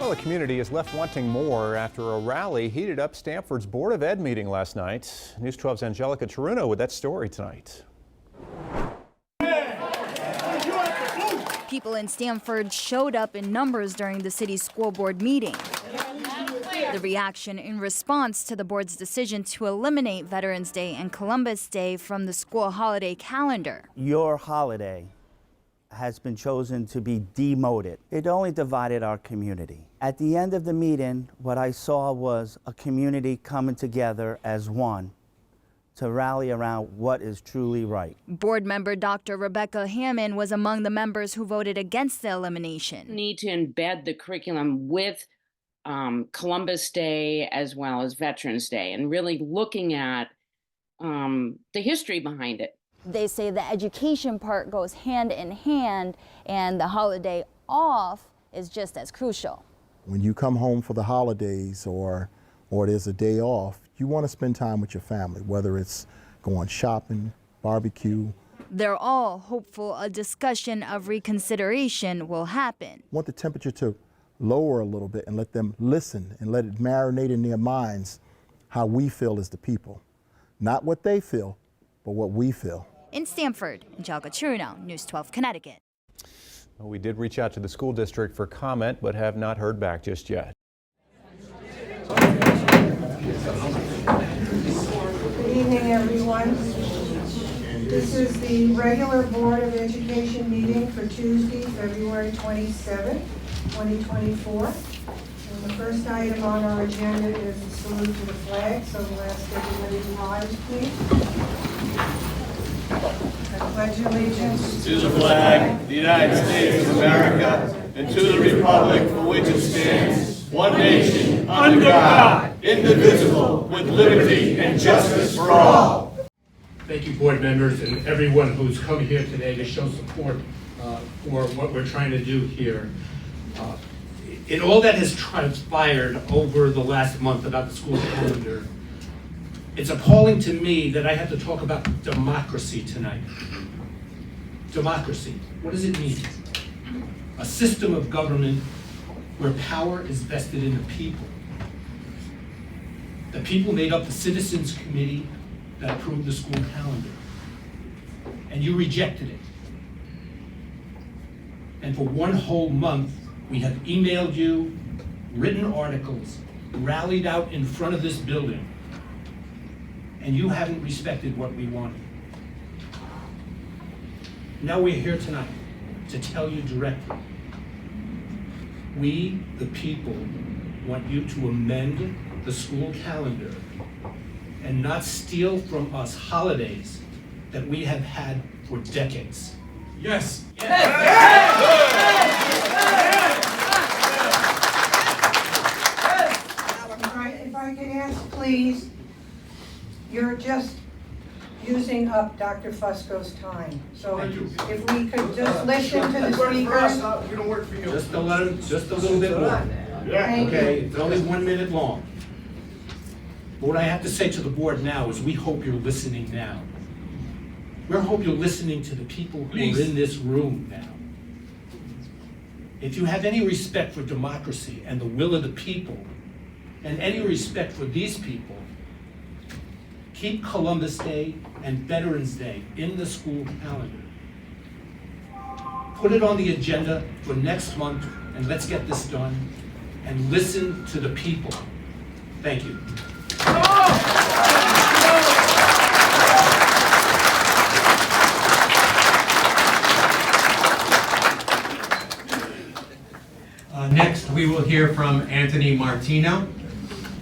Well, the community is left wanting more after a rally heated up Stamford's Board of Ed meeting last night. News 12's Angelica Taruno with that story tonight. People in Stamford showed up in numbers during the city's school board meeting. The reaction in response to the board's decision to eliminate Veterans Day and Columbus Day from the school holiday calendar. Your holiday has been chosen to be demoted. It only divided our community. At the end of the meeting, what I saw was a community coming together as one to rally around what is truly right. Board member Dr. Rebecca Hammond was among the members who voted against the elimination. We need to embed the curriculum with Columbus Day as well as Veterans Day and really looking at the history behind it. They say the education part goes hand in hand and the holiday off is just as crucial. When you come home for the holidays or there's a day off, you want to spend time with your family, whether it's going shopping, barbecue. They're all hopeful a discussion of reconsideration will happen. Want the temperature to lower a little bit and let them listen and let it marinate in their minds how we feel as the people. Not what they feel, but what we feel. In Stamford, Angelica Taruno, News 12 Connecticut. Well, we did reach out to the school district for comment, but have not heard back just yet. Good evening, everyone. This is the regular Board of Education meeting for Tuesday, February 27, 2024. And the first item on our agenda is the salute to the flag, so we'll ask everybody to rise, please. I pledge allegiance to the flag of the United States of America and to the republic for which it stands, one nation, under God, indivisible, with liberty and justice for all. Thank you, board members and everyone who's come here today to show support for what we're trying to do here. In all that has transpired over the last month about the school calendar, it's appalling to me that I have to talk about democracy tonight. Democracy, what does it mean? A system of government where power is vested in the people. The people made up the Citizens Committee that approved the school calendar. And you rejected it. And for one whole month, we have emailed you, written articles, rallied out in front of this building, and you haven't respected what we wanted. Now we're here tonight to tell you directly. We, the people, want you to amend the school calendar and not steal from us holidays that we have had for decades. Yes. If I can ask, please, you're just using up Dr. Fusco's time. So if we could just listen to the speakers. We don't work for you. Just a little bit more. Okay, it's only 1 minute long. But what I have to say to the board now is we hope you're listening now. We hope you're listening to the people who are in this room now. If you have any respect for democracy and the will of the people, and any respect for these people, keep Columbus Day and Veterans Day in the school calendar. Put it on the agenda for next month, and let's get this done, and listen to the people. Thank you. Next, we will hear from Anthony Martino.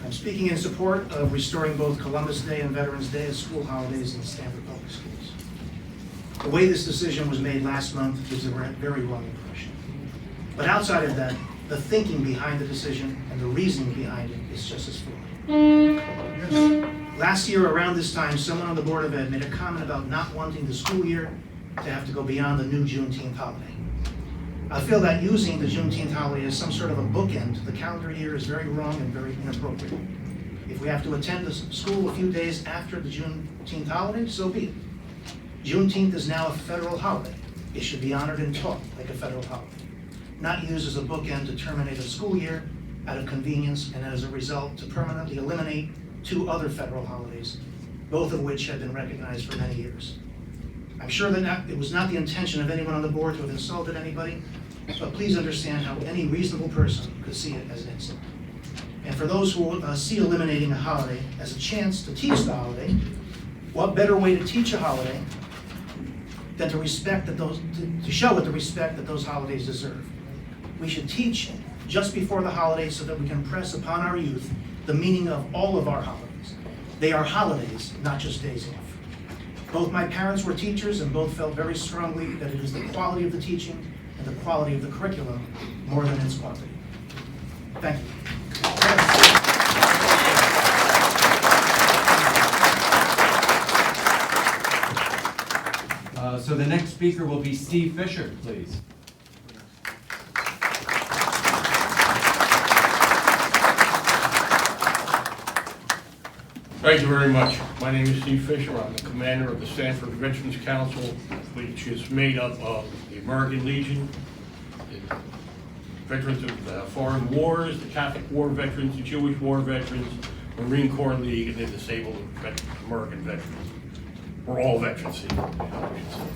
I'm speaking in support of restoring both Columbus Day and Veterans Day as school holidays in Stamford Public Schools. The way this decision was made last month gives a very wrong impression. But outside of that, the thinking behind the decision and the reasoning behind it is just as flawed. Last year around this time, someone on the Board of Ed made a comment about not wanting the school year to have to go beyond the new Juneteenth holiday. I feel that using the Juneteenth holiday as some sort of a bookend to the calendar year is very wrong and very inappropriate. If we have to attend the school a few days after the Juneteenth holiday, so be it. Juneteenth is now a federal holiday. It should be honored and taught like a federal holiday, not used as a bookend to terminate a school year out of convenience and as a result to permanently eliminate 2 other federal holidays, both of which have been recognized for many years. I'm sure that it was not the intention of anyone on the board to have insulted anybody, but please understand how any reasonable person could see it as an insult. And for those who see eliminating a holiday as a chance to teach the holiday, what better way to teach a holiday than to show it the respect that those holidays deserve? We should teach just before the holidays so that we can press upon our youth the meaning of all of our holidays. They are holidays, not just days off. Both my parents were teachers and both felt very strongly that it is the quality of the teaching and the quality of the curriculum more than its quantity. Thank you. So the next speaker will be Steve Fisher, please. Thank you very much. My name is Steve Fisher. I'm the commander of the Sanford Veterans Council, which is made up of the American Legion, the veterans of the foreign wars, the Catholic War veterans, the Jewish War veterans, Marine Corps League, and the disabled American veterans. We're all veterans here, I should say.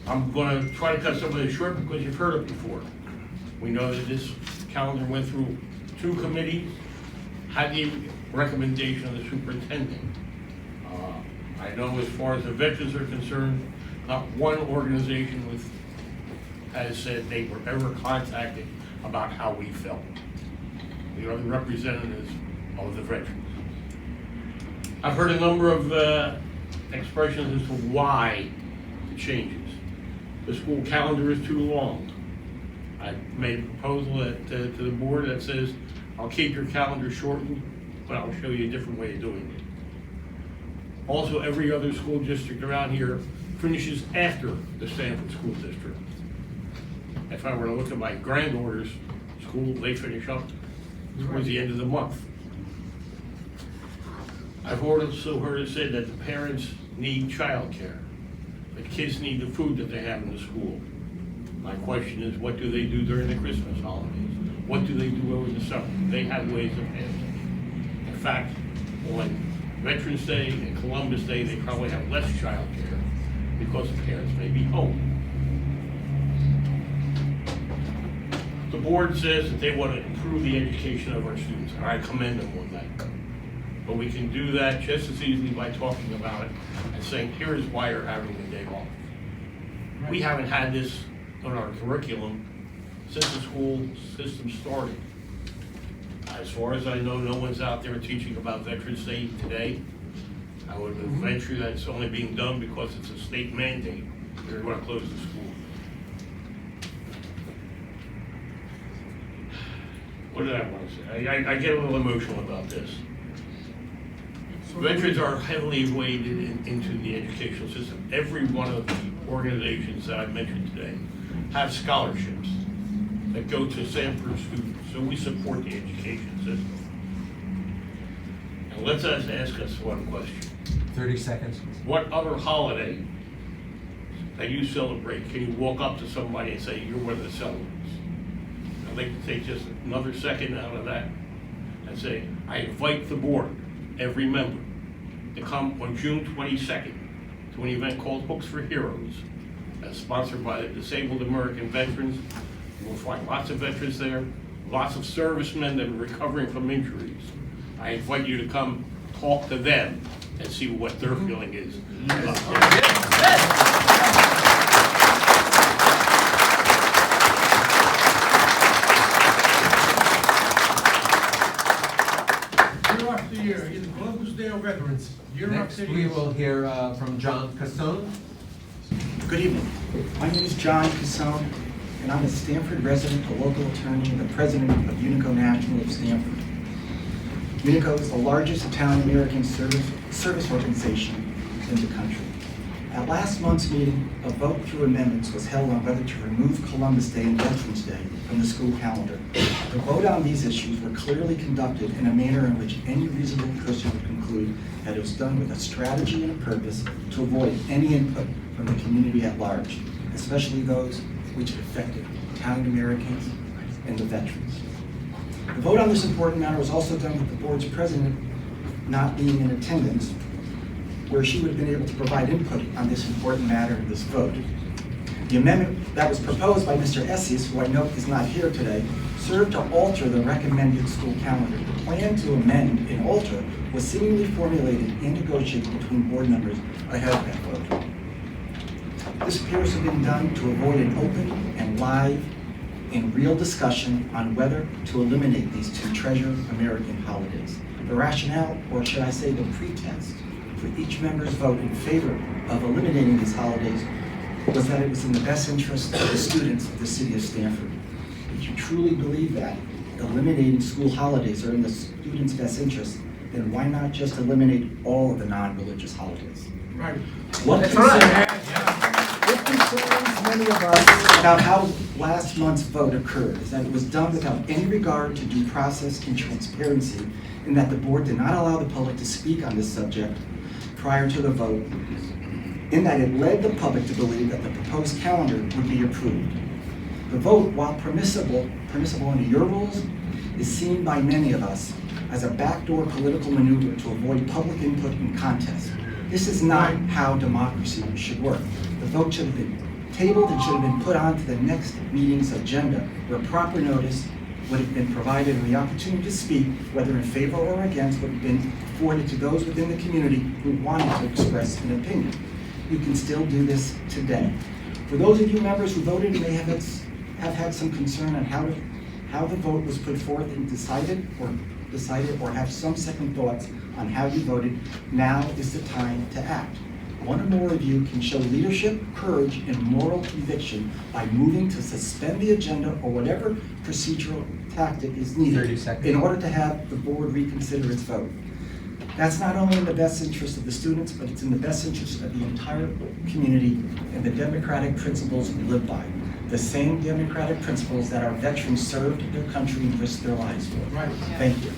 I'm going to try to cut some of this short because you've heard it before. We know that this calendar went through 2 committees, had the recommendation of the superintendent. I know as far as the veterans are concerned, not one organization has said they were ever contacted about how we felt. We are the representatives of the veterans. I've heard a number of expressions as to why the changes. The school calendar is too long. I made a proposal to the board that says, I'll keep your calendar shortened, but I'll show you a different way of doing it. Also, every other school district around here finishes after the Sanford School District. If I were to look at my granddaughter's school, they finish up towards the end of the month. I've also heard it said that the parents need childcare. The kids need the food that they have in the school. My question is, what do they do during the Christmas holidays? What do they do over the summer? They have ways of handling. In fact, on Veterans Day and Columbus Day, they probably have less childcare because the parents may be home. The board says that they want to improve the education of our students, and I commend them on that. But we can do that just as easily by talking about it and saying, here is why you're having the day off. We haven't had this on our curriculum since the school system started. As far as I know, no one's out there teaching about Veterans Day today. I would venture that it's only being done because it's a state mandate. They're going to close the school. What did I want to say? I get a little emotional about this. Veterans are heavily weighted into the educational system. Every one of the organizations that I mentioned today have scholarships that go to Sanford students, so we support the education system. And let's ask us one question. 30 seconds. What other holiday that you celebrate can you walk up to somebody and say, you're one of the celebrants? I'd like to take just another second out of that and say, I invite the board, every member, to come on June 22nd to an event called Books for Heroes, that's sponsored by the Disabled American Veterans. You will find lots of veterans there, lots of servicemen that are recovering from injuries. I invite you to come talk to them and see what their feeling is. Year after year, in Columbus Day of Veterans. Next, we will hear from John Cassone. Good evening. My name is John Cassone, and I'm a Stanford resident, a local attorney, and the president of Unico National of Stanford. Unico is the largest Italian-American service organization in the country. At last month's meeting, a vote through amendments was held on whether to remove Columbus Day and Veterans Day from the school calendar. The vote on these issues were clearly conducted in a manner in which any reasonable person would conclude that it was done with a strategy and a purpose to avoid any input from the community at large, especially those which affected Italian Americans and the veterans. The vote on this important matter was also done with the board's president not being in attendance, where she would have been able to provide input on this important matter in this vote. The amendment that was proposed by Mr. Esses, who I note is not here today, served to alter the recommended school calendar. The plan to amend and alter was seemingly formulated and negotiated between board members ahead of that vote. This appears to have been done to avoid an open and live and real discussion on whether to eliminate these two treasured American holidays. The rationale, or should I say the pretext, for each member's vote in favor of eliminating these holidays was that it was in the best interest of the students of the city of Stamford. If you truly believe that eliminating school holidays are in the students' best interest, then why not just eliminate all of the non-religious holidays? Right. What concerns many of us about how last month's vote occurred is that it was done without any regard to due process and transparency, and that the board did not allow the public to speak on this subject prior to the vote, in that it led the public to believe that the proposed calendar would be approved. The vote, while permissible under your rules, is seen by many of us as a backdoor political maneuver to avoid public input and contest. This is not how democracy should work. The vote should have been tabled and should have been put on to the next meeting's agenda, where proper notice would have been provided and the opportunity to speak, whether in favor or against, would have been afforded to those within the community who wanted to express an opinion. You can still do this today. For those of you members who voted may have had some concern on how the vote was put forth and decided or have some second thoughts on how you voted, now is the time to act. One or more of you can show leadership, courage, and moral conviction by moving to suspend the agenda or whatever procedural tactic is needed in order to have the board reconsider its vote. That's not only in the best interest of the students, but it's in the best interest of the entire community and the democratic principles we live by. The same democratic principles that our veterans served their country and risked their lives for. Right. Thank you.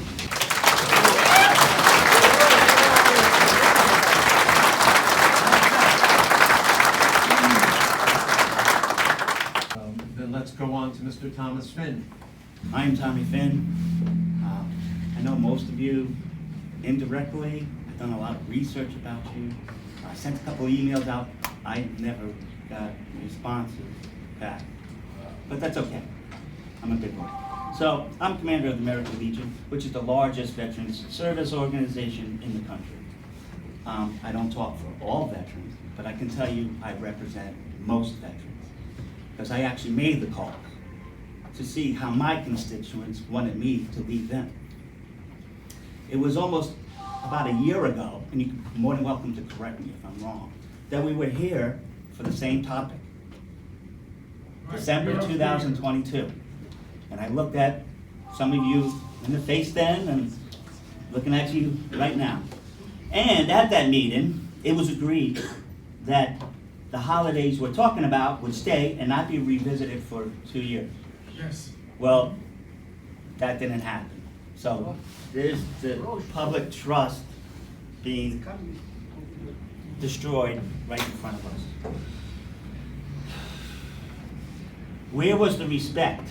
Then let's go on to Mr. Thomas Finn. I'm Tommy Finn. I know most of you indirectly. I've done a lot of research about you. I sent a couple emails out. I never got responses back. But that's okay. I'm a good one. So I'm commander of the American Legion, which is the largest veterans service organization in the country. I don't talk for all veterans, but I can tell you I represent most veterans, because I actually made the call to see how my constituents wanted me to lead them. It was almost about a year ago, and you're more than welcome to correct me if I'm wrong, that we were here for the same topic. December 2022. And I looked at some of you in the face then and looking at you right now. And at that meeting, it was agreed that the holidays we're talking about would stay and not be revisited for 2 years. Yes. Well, that didn't happen. So there's the public trust being destroyed right in front of us. Where was the respect?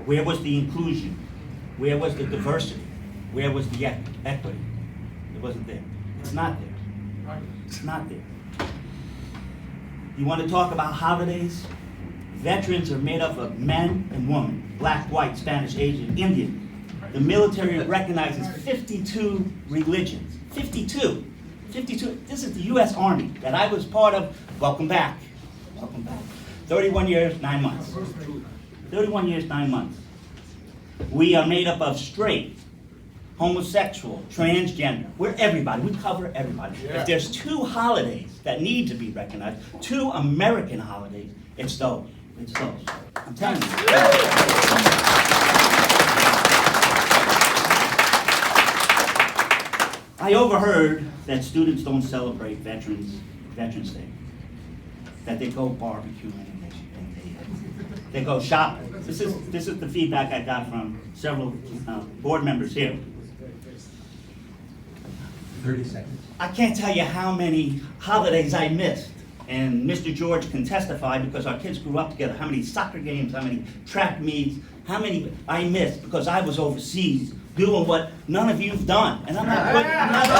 Where was the inclusion? Where was the diversity? Where was the equity? It wasn't there. It's not there. It's not there. You want to talk about holidays? Veterans are made up of men and women, black, white, Spanish, Asian, Indian. The military recognizes 52 religions. 52. 52. This is the U.S. Army that I was part of. Welcome back. Welcome back. 31 years, 9 months. 31 years, 9 months. We are made up of straight, homosexual, transgender. We're everybody. We cover everybody. Yeah. If there's 2 holidays that need to be recognized, 2 American holidays, it's those. It's those. I'm telling you. I overheard that students don't celebrate Veterans Day. That they go barbecuing and they go shopping. This is the feedback I got from several board members here. 30 seconds. I can't tell you how many holidays I missed, and Mr. George can testify because our kids grew up together, how many soccer games, how many track meets, how many I missed because I was overseas doing what none of you've done. And I'm not putting you out there.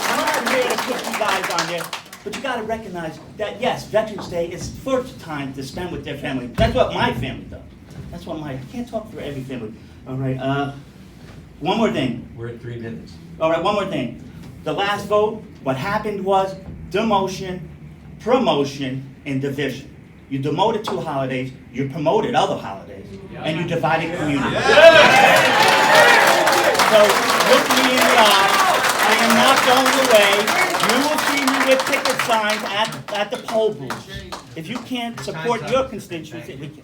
I'm not here to put you guys on there. But you gotta recognize that, yes, Veterans Day is first time to spend with their family. That's what my family does. That's what I can't talk for every family. All right, one more thing. We're at 3 minutes. All right, one more thing. The last vote, what happened was demotion, promotion, and division. You demoted 2 holidays, you promoted other holidays, and you divided communities. So look me in the eye. I am not going away. You will see me with ticket signs at the poll booths. If you can't support your constituency, we can.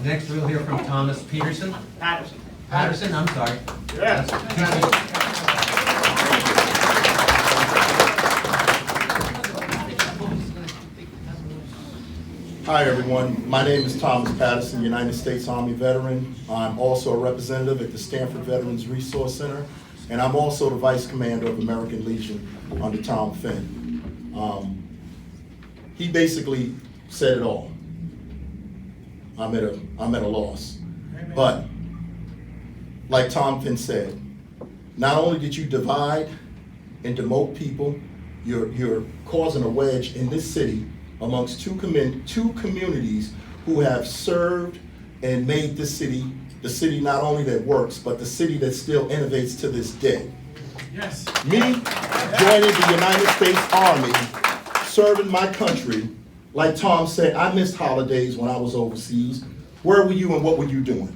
Next we'll hear from Thomas Peterson. Patterson, I'm sorry. Yes. Hi everyone, my name is Thomas Patterson, United States Army veteran. I'm also a representative at the Stanford Veterans Resource Center, and I'm also the Vice Commander of American Legion under Tom Finn. He basically said it all. I'm at a loss. But like Tom Finn said, not only did you divide and demote people, you're causing a wedge in this city amongst two communities who have served and made this city the city not only that works, but the city that still innovates to this day. Yes. Me joining the United States Army, serving my country, like Tom said, I missed holidays when I was overseas. Where were you and what were you doing?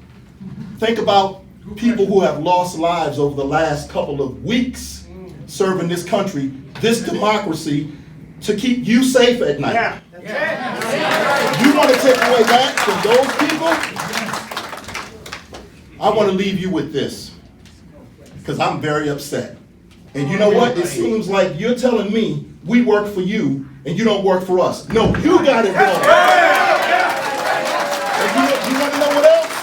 Think about people who have lost lives over the last couple of weeks serving this country, this democracy, to keep you safe at night. Yeah. You want to take away that from those people? I want to leave you with this, because I'm very upset. And you know what? It seems like you're telling me we work for you and you don't work for us. No, you got it wrong. And you want to know what else?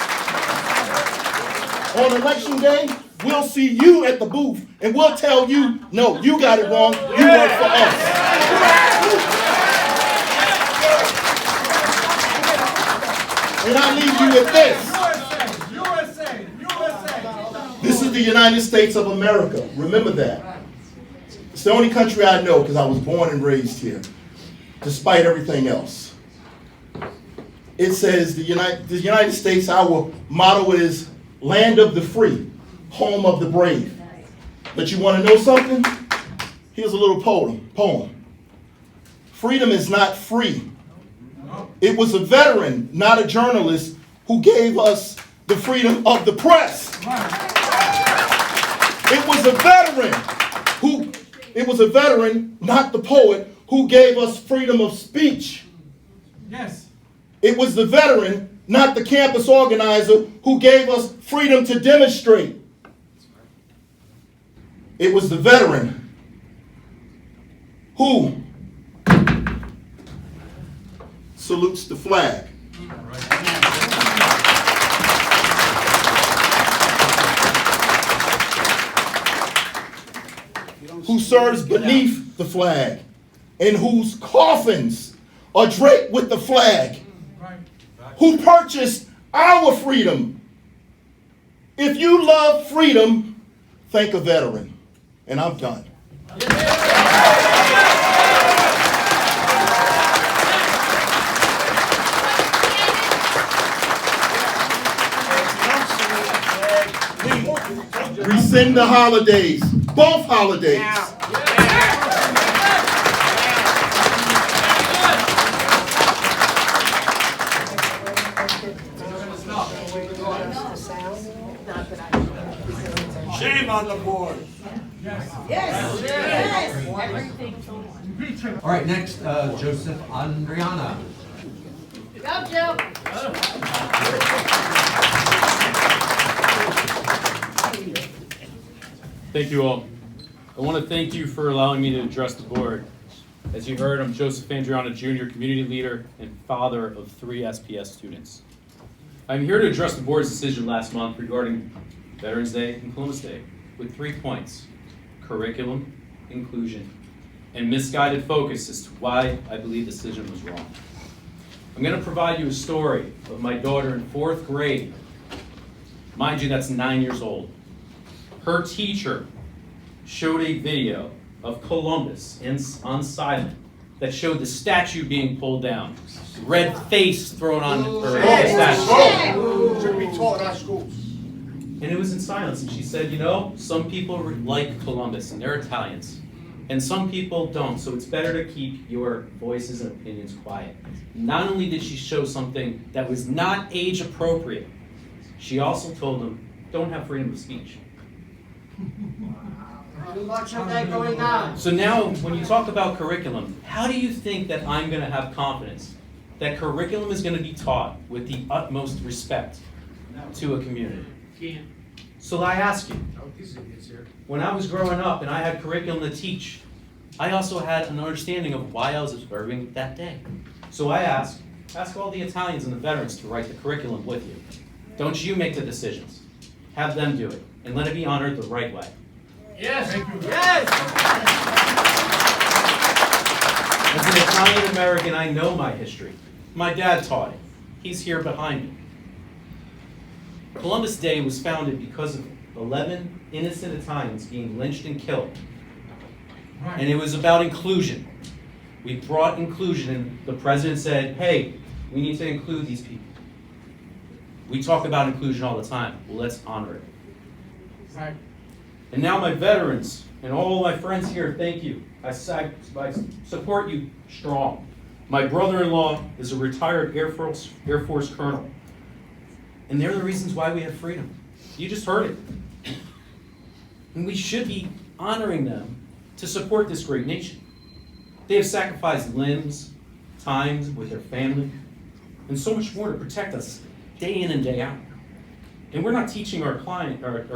On election day, we'll see you at the booth and we'll tell you, no, you got it wrong. You work for us. And I leave you with this. This is the United States of America. Remember that. It's the only country I know because I was born and raised here, despite everything else. It says the United States, our motto is land of the free, home of the brave. But you want to know something? Here's a little poem. Freedom is not free. It was a veteran, not a journalist, who gave us the freedom of the press. It was a veteran, not the poet, who gave us freedom of speech. Yes. It was the veteran, not the campus organizer, who gave us freedom to demonstrate. It was the veteran who salutes the flag. Who serves beneath the flag and whose coffins are draped with the flag. Who purchased our freedom. If you love freedom, thank a veteran. And I'm done. Rescind the holidays, both holidays. Shame on the board. All right, next, Joseph Andriana. Go, Joe. Thank you all. I want to thank you for allowing me to address the board. As you heard, I'm Joseph Andriana Jr., community leader and father of 3 SPS students. I'm here to address the board's decision last month regarding Veterans Day and Columbus Day with 3 points: curriculum, inclusion, and misguided focus as to why I believe the decision was wrong. I'm going to provide you a story of my daughter in 4th grade. Mind you, that's 9 years old. Her teacher showed a video of Columbus on silent that showed the statue being pulled down, red face thrown on her statue. Should be taught in our schools. And it was in silence. And she said, you know, some people like Columbus and they're Italians, and some people don't. So it's better to keep your voices and opinions quiet. Not only did she show something that was not age appropriate, she also told them, don't have freedom of speech. Too much of that going on. So now, when you talk about curriculum, how do you think that I'm going to have confidence that curriculum is going to be taught with the utmost respect to a community? So I ask you, when I was growing up and I had curriculum to teach, I also had an understanding of why I was observing that day. So I ask all the Italians and the veterans to write the curriculum with you. Don't you make the decisions. Have them do it, and let it be honored the right way. Yes. Thank you. Yes! As an Italian American, I know my history. My dad taught it. He's here behind me. Columbus Day was founded because of 11 innocent Italians being lynched and killed. Right. And it was about inclusion. We brought inclusion, and the president said, hey, we need to include these people. We talk about inclusion all the time. Well, let's honor it. Right. And now my veterans and all my friends here, thank you. I support you strong. My brother-in-law is a retired Air Force colonel. And they're the reasons why we have freedom. You just heard it. And we should be honoring them to support this great nation. They have sacrificed limbs, times with their family, and so much more to protect us day in and day out. And we're not teaching our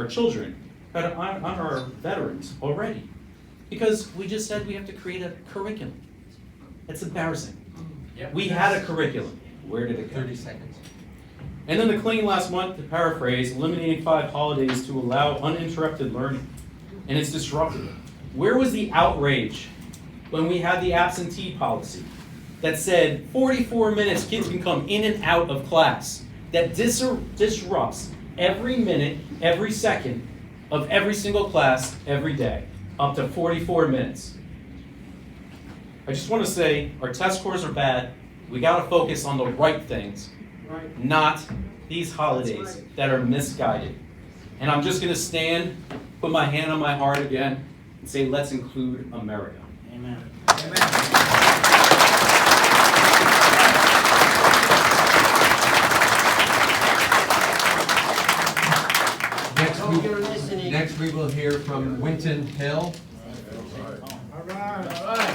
children how to honor our veterans already, because we just said we have to create a curriculum. It's embarrassing. Yep. We had a curriculum. Where did it go? 30 seconds. And then the claim last month, to paraphrase, eliminating 5 holidays to allow uninterrupted learning. And it's disruptive. Where was the outrage when we had the absentee policy that said 44 minutes kids can come in and out of class, that disrupts every minute, every second of every single class every day, up to 44 minutes. I just want to say our test scores are bad. We got to focus on the right things, not these holidays that are misguided. And I'm just going to stand, put my hand on my heart again, and say, let's include America. Amen. Next we will hear from Winton Hill. All right.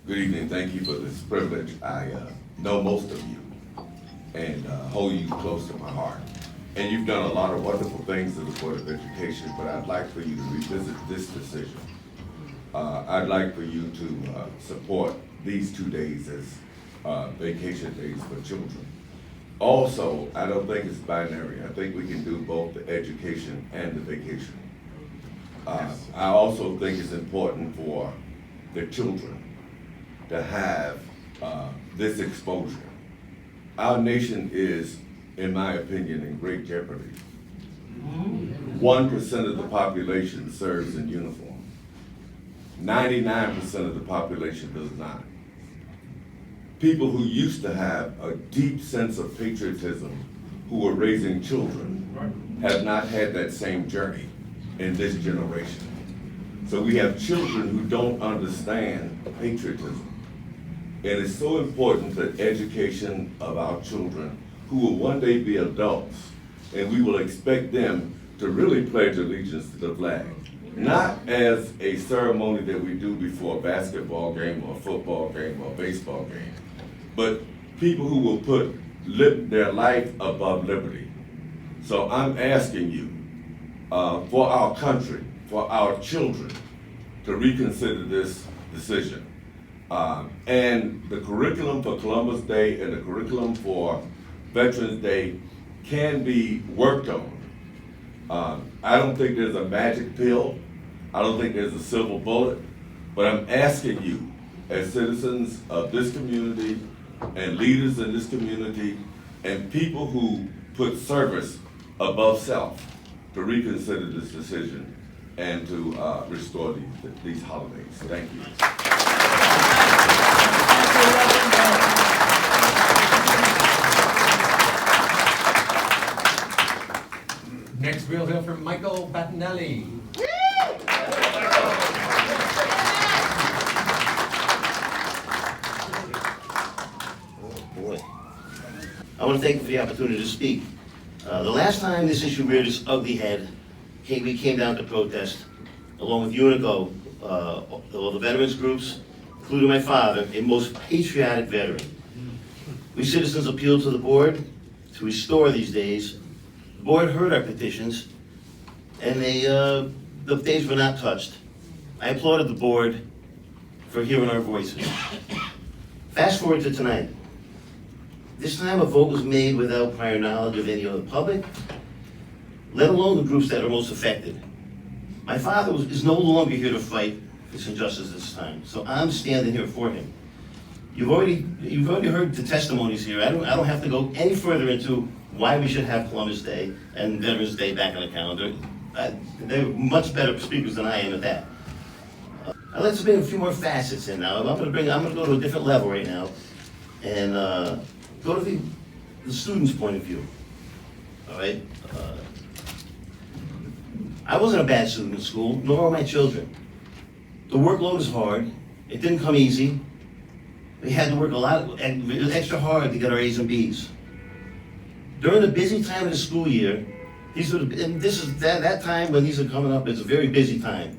Good evening. Thank you for this privilege. I know most of you and hold you close to my heart. And you've done a lot of wonderful things to the Board of Education, but I'd like for you to revisit this decision. I'd like for you to support these 2 days as vacation days for children. Also, I don't think it's binary. I think we can do both the education and the vacation. I also think it's important for the children to have this exposure. Our nation is, in my opinion, in great jeopardy. 1% of the population serves in uniform. 99% of the population does not. People who used to have a deep sense of patriotism, who were raising children, have not had that same journey in this generation. So we have children who don't understand patriotism. And it's so important that education of our children, who will one day be adults, and we will expect them to really pledge allegiance to the flag. Not as a ceremony that we do before a basketball game or a football game or a baseball game, but people who will put their life above liberty. So I'm asking you, for our country, for our children, to reconsider this decision. And the curriculum for Columbus Day and the curriculum for Veterans Day can be worked on. I don't think there's a magic pill. I don't think there's a silver bullet, but I'm asking you, as citizens of this community and leaders in this community and people who put service above self, to reconsider this decision and to restore these holidays. Thank you. Next, we'll hear from Michael Battinelli. I want to thank you for the opportunity to speak. The last time this issue reared its ugly head, we came down to protest, along with UNICO, all the veterans groups, including my father, a most patriotic veteran. We citizens appealed to the board to restore these days. The board heard our petitions, and the days were not touched. I applauded the board for hearing our voices. Fast forward to tonight. This time a vote was made without prior knowledge of any of the public, let alone the groups that are most affected. My father is no longer here to fight this injustice this time, so I'm standing here for him. You've already heard the testimonies here. I don't have to go any further into why we should have Columbus Day and Veterans Day back on the calendar. They're much better speakers than I am at that. Let's bring a few more facets in now. I'm gonna go to a different level right now, and go to the student's point of view. All right. I wasn't a bad student in school, nor were my children. The workload was hard. It didn't come easy. We had to work extra hard to get our A's and B's. During the busy time of the school year, that time when these are coming up is a very busy time.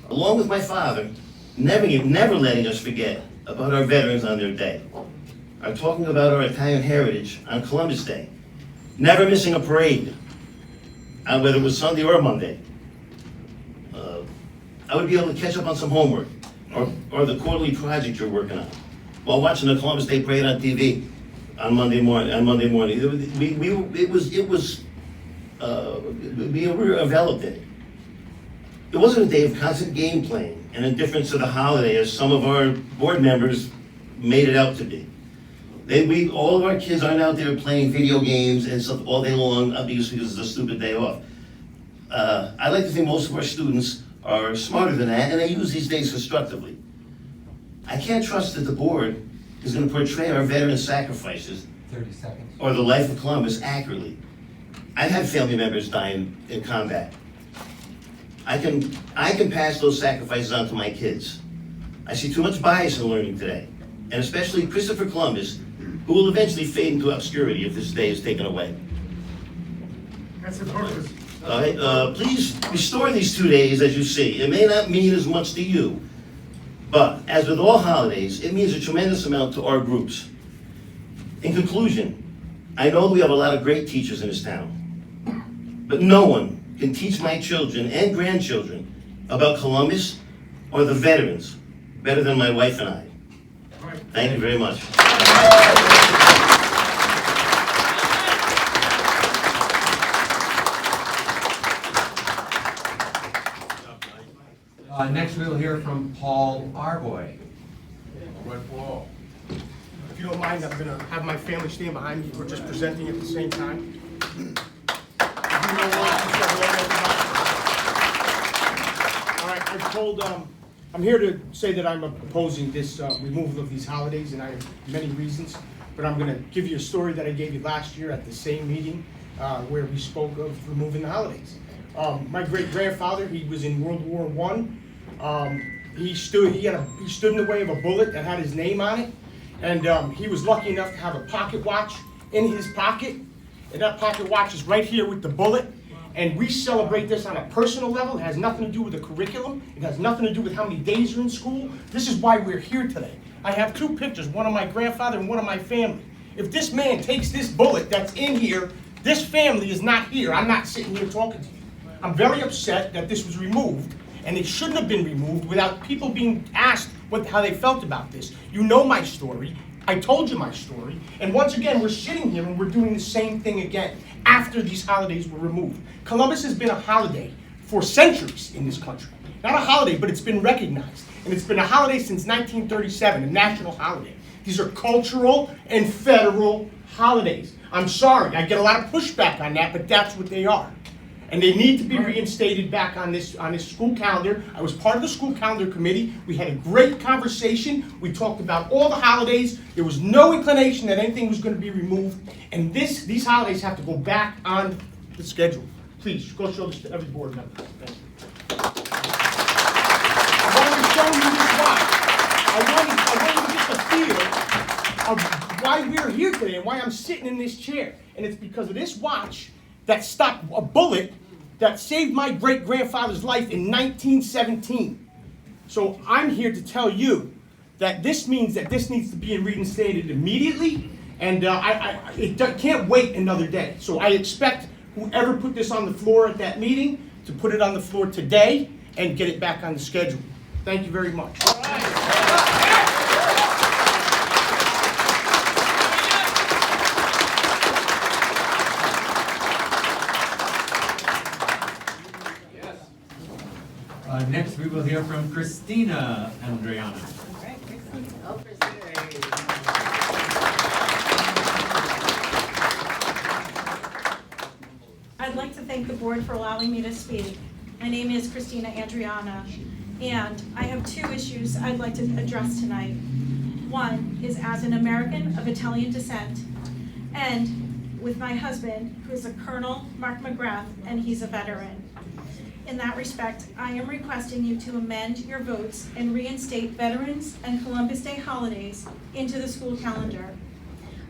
Along with my father, never letting us forget about our veterans on their day. Are talking about our Italian heritage on Columbus Day. Never missing a parade, whether it was Sunday or Monday. I would be able to catch up on some homework or the quarterly project you're working on while watching the Columbus Day parade on TV on Monday morning. We were enveloped in it. It wasn't a day of constant game playing and indifference to the holiday as some of our board members made it out to be. All of our kids aren't out there playing video games and stuff all day long because it's a stupid day off. I like to think most of our students are smarter than that, and they use these days constructively. I can't trust that the board is going to portray our veteran sacrifices 30 seconds. Or the life of Columbus accurately. I had family members dying in combat. I can pass those sacrifices on to my kids. I see too much bias in learning today, and especially Christopher Columbus, who will eventually fade into obscurity if this day is taken away. That's the purpose. All right, please restore these 2 days as you see. It may not mean as much to you, but as with all holidays, it means a tremendous amount to our groups. In conclusion, I know we have a lot of great teachers in this town, but no one can teach my children and grandchildren about Columbus or the veterans better than my wife and I. Thank you very much. Next, we'll hear from Paul Arboy. Paul. If you don't mind, I'm going to have my family stand behind me. We're just presenting at the same time. All right, I'm here to say that I'm opposing this removal of these holidays, and I have many reasons, but I'm going to give you a story that I gave you last year at the same meeting where we spoke of removing the holidays. My great-grandfather, he was in World War I. He stood in the way of a bullet that had his name on it, and he was lucky enough to have a pocket watch in his pocket, and that pocket watch is right here with the bullet. And we celebrate this on a personal level. It has nothing to do with the curriculum. It has nothing to do with how many days you're in school. This is why we're here today. I have two pictures, one of my grandfather and one of my family. If this man takes this bullet that's in here, this family is not here. I'm not sitting here talking to you. I'm very upset that this was removed, and it shouldn't have been removed without people being asked how they felt about this. You know my story. I told you my story. And once again, we're sitting here and we're doing the same thing again after these holidays were removed. Columbus has been a holiday for centuries in this country. Not a holiday, but it's been recognized. And it's been a holiday since 1937, a national holiday. These are cultural and federal holidays. I'm sorry, I get a lot of pushback on that, but that's what they are. And they need to be reinstated back on this school calendar. I was part of the school calendar committee. We had a great conversation. We talked about all the holidays. There was no inclination that anything was going to be removed. And these holidays have to go back on the schedule. Please, go show this to every board member. Thank you. I wanted to show you this why. I wanted to get the feel of why we're here today and why I'm sitting in this chair. And it's because of this watch that stopped a bullet that saved my great-grandfather's life in 1917. So I'm here to tell you that this means that this needs to be reinstated immediately, and it can't wait another day. So I expect whoever put this on the floor at that meeting to put it on the floor today and get it back on the schedule. Thank you very much. Next, we will hear from Christina Andriana. I'd like to thank the board for allowing me to speak. My name is Christina Andriana, and I have two issues I'd like to address tonight. One is as an American of Italian descent, and with my husband, who is a Colonel Mark McGrath, and he's a veteran. In that respect, I am requesting you to amend your votes and reinstate Veterans and Columbus Day holidays into the school calendar.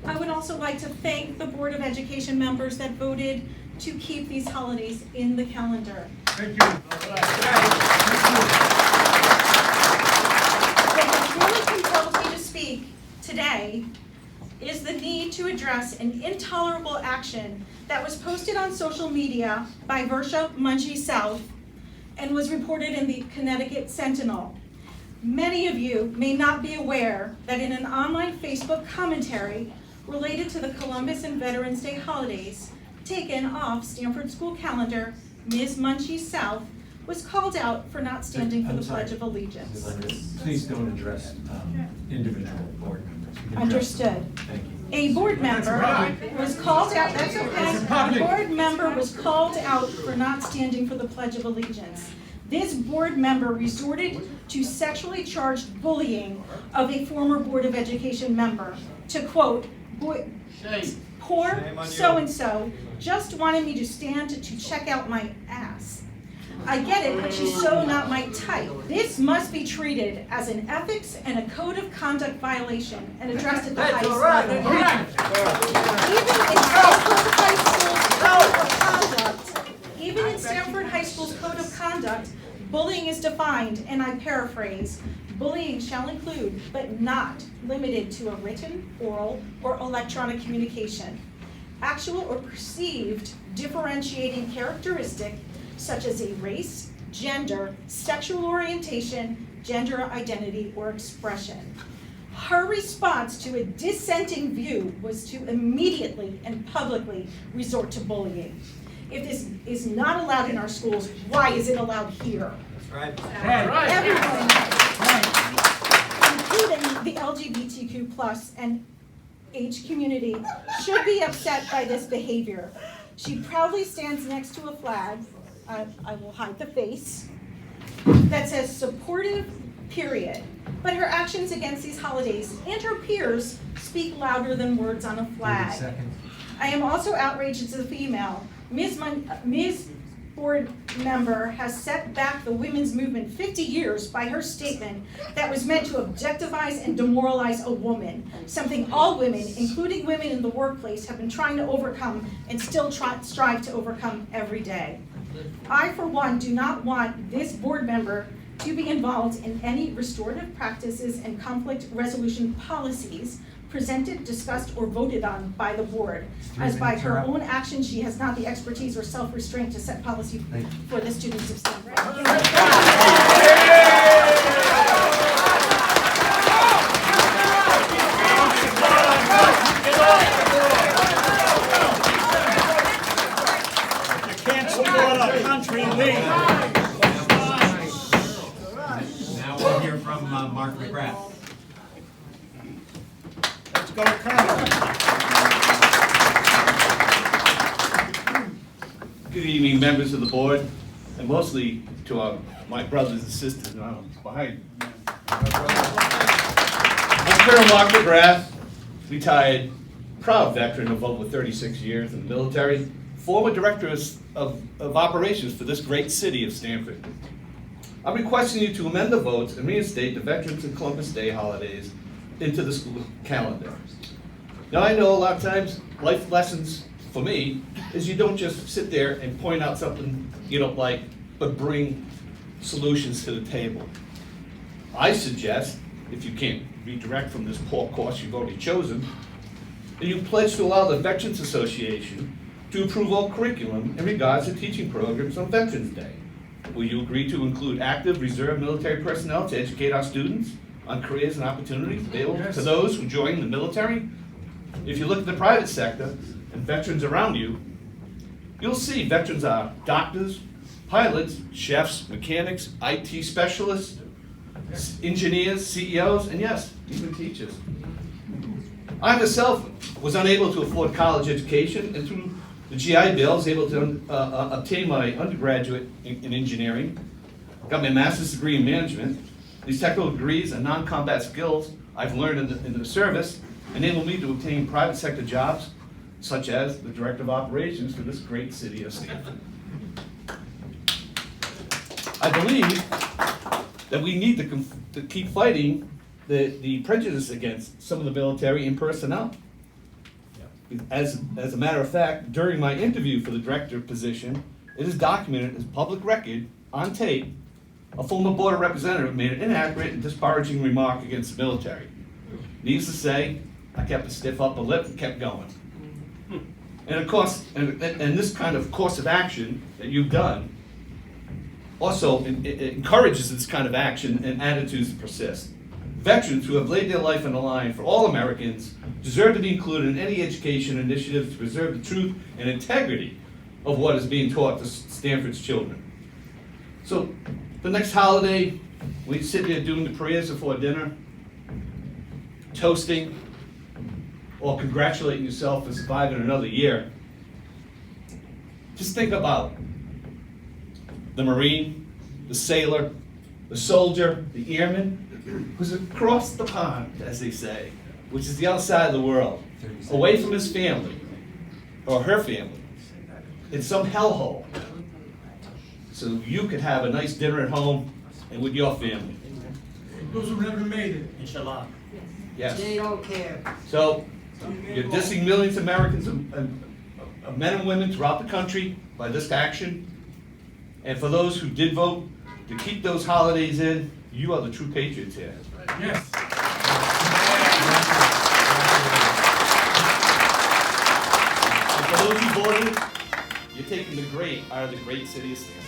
I would also like to thank the Board of Education members that voted to keep these holidays in the calendar. Thank you. What really compels me to speak today is the need to address an intolerable action that was posted on social media by Versha Munchie South and was reported in the Connecticut Sentinel. Many of you may not be aware that in an online Facebook commentary related to the Columbus and Veterans Day holidays taken off Stanford school calendar, Ms. Munchie South was called out for not standing for the Pledge of Allegiance. Please don't address individual board members. Understood. Thank you. A board member was called out, that's okay, a board member was called out for not standing for the Pledge of Allegiance. This board member resorted to sexually charged bullying of a former Board of Education member. To quote, poor so-and-so just wanted me to stand to check out my ass. I get it, but she's so not my type. This must be treated as an ethics and a code of conduct violation and addressed at the highest level. Even in Stanford High School's code of conduct, bullying is defined, and I paraphrase, bullying shall include, but not limited to, a written, oral, or electronic communication. Actual or perceived differentiating characteristic such as a race, gender, sexual orientation, gender identity, or expression. Her response to a dissenting view was to immediately and publicly resort to bullying. If this is not allowed in our schools, why is it allowed here? That's right. Everyone, including the LGBTQ+ and H community, should be upset by this behavior. She proudly stands next to a flag, I will hide the face, that says supportive, period. But her actions against these holidays and her peers speak louder than words on a flag. I am also outraged as a female. Ms. Board member has set back the women's movement 50 years by her statement that was meant to objectifize and demoralize a woman, something all women, including women in the workplace, have been trying to overcome and still strive to overcome every day. I, for one, do not want this board member to be involved in any restorative practices and conflict resolution policies presented, discussed, or voted on by the board, as by her own actions she has not the expertise or self-restraint to set policy for the students of Stanford. go, Colonel. Good evening, members of the board, and mostly to my brothers and sisters now behind me. I'm Colonel Mark McGrath, retired, proud veteran of over 36 years in the military, former director of operations for this great city of Stamford. I'm requesting you to amend the votes and reinstate the Veterans and Columbus Day holidays into the school calendar. Now, I know a lot of times life lessons for me is you don't just sit there and point out something you don't like, but bring solutions to the table. I suggest, if you can't redirect from this poor course you've already chosen, that you pledge to allow the Veterans Association to approve all curriculum in regards to teaching programs on Veterans Day. Will you agree to include active reserve military personnel to educate our students on careers and opportunities available to those who join the military? If you look at the private sector and veterans around you, you'll see veterans are doctors, pilots, chefs, mechanics, IT specialists, engineers, CEOs, and yes, even teachers. I myself was unable to afford college education, and through the GI Bill, I was able to obtain my undergraduate in engineering, got my master's degree in management. These technical degrees and non-combat skills I've learned in the service enable me to obtain private sector jobs, such as the Director of Operations for this great city of Stamford. I believe that we need to keep fighting the prejudice against some of the military and personnel. As a matter of fact, during my interview for the director position, it is documented as public record on tape, a former board representative made an inaccurate and disparaging remark against the military. Needless to say, I kept a stiff upper lip and kept going. And of course, and this kind of course of action that you've done also it encourages this kind of action and attitudes to persist. Veterans who have laid their life on the line for all Americans deserve to be included in any education initiative to preserve the truth and integrity of what is being taught to Stamford's children. So the next holiday, we sit there doing the prayers before dinner, toasting, or congratulating yourself for surviving another year. Just think about the Marine, the sailor, the soldier, the airman, who's across the pond, as they say, which is the other side of the world, away from his family, or her family, in some hellhole, so you could have a nice dinner at home and with your family. Those who never made it, inshallah. Yes. They don't care. So, you're dissing millions of Americans, of men and women throughout the country by this action. And for those who did vote to keep those holidays in, you are the true patriots here. Yes. And for those who voted, you're taking the great out of the great city of Stamford.